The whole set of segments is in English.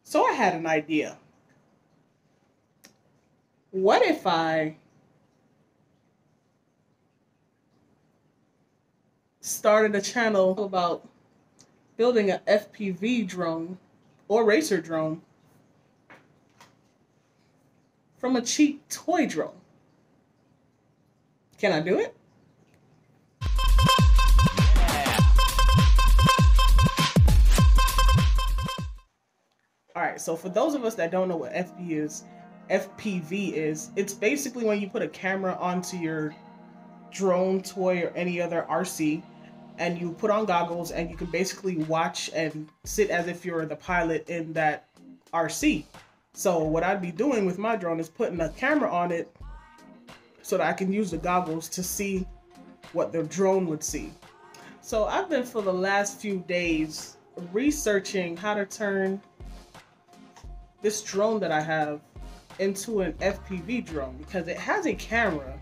So I had an idea. What if I started a channel about building an FPV drone or racer drone from a cheap toy drone? Can I do it? All right, so for those of us that don't know what FPV is, it's basically when you put a camera onto your drone, toy, or any other RC, and you put on goggles and you can basically watch and sit as if you're the pilot in that RC. So what I'd be doing with my drone is putting a camera on it so that I can use the goggles to see what the drone would see. So I've been for the last few days researching how to turn this drone that I have into an FPV drone, because it has a camera.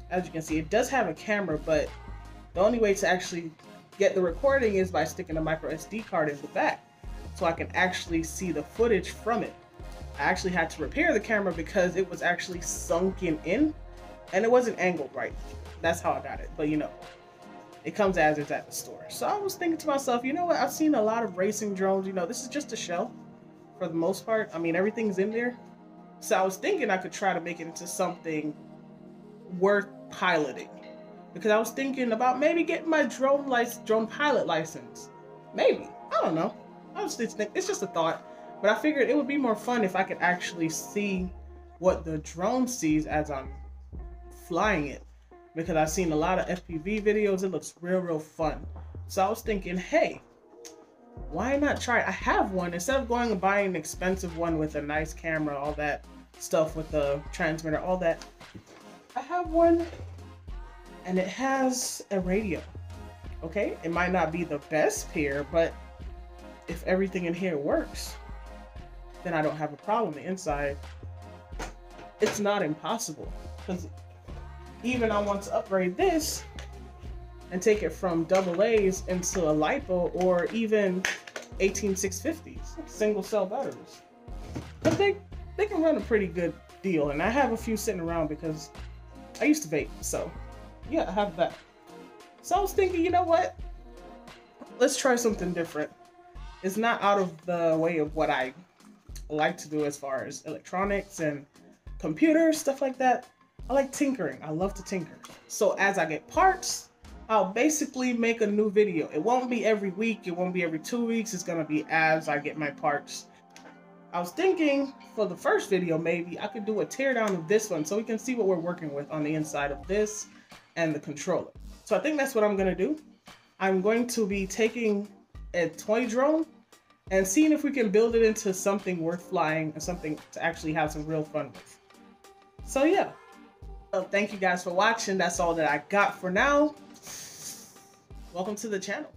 As you can see, it does have a camera, but the only way to actually get the recording is by sticking a micro SD card in the back so I can actually see the footage from it. I actually had to repair the camera because it was actually sunken in and it wasn't angled right. That's how I got it, but you know, it comes as it's at the store. So I was thinking to myself, you know what, I've seen a lot of racing drones, you know, this is just a shell for the most part. I mean, everything's in there. So I was thinking I could try to make it into something worth piloting, because I was thinking about maybe getting my drone pilot license. Maybe, I don't know. I was just thinking, it's just a thought, but I figured it would be more fun if I could actually see what the drone sees as I'm flying it, because I've seen a lot of FPV videos. It looks real fun. So I was thinking, hey, why not try it? I have one. Instead of going and buying an expensive one with a nice camera, all that stuff with the transmitter, all that, I have one and it has a radio. Okay, it might not be the best pair, but if everything in here works, then I don't have a problem. The inside, it's not impossible, because even I want to upgrade this and take it from AA's into a LiPo or even 18650s, single cell batteries. But they can run a pretty good deal, and I have a few sitting around because I used to vape, so yeah, I have that. So I was thinking, you know what? Let's try something different. It's not out of the way of what I like to do as far as electronics and computers, stuff like that. I like tinkering. I love to tinker. So as I get parts, I'll basically make a new video. It won't be every week. It won't be every 2 weeks. It's gonna be as I get my parts. I was thinking for the first video, maybe I could do a teardown of this one so we can see what we're working with on the inside of this and the controller. So I think that's what I'm gonna do. I'm going to be taking a toy drone and seeing if we can build it into something worth flying and something to actually have some real fun with. So yeah. So thank you guys for watching. That's all that I got for now. Welcome to the channel.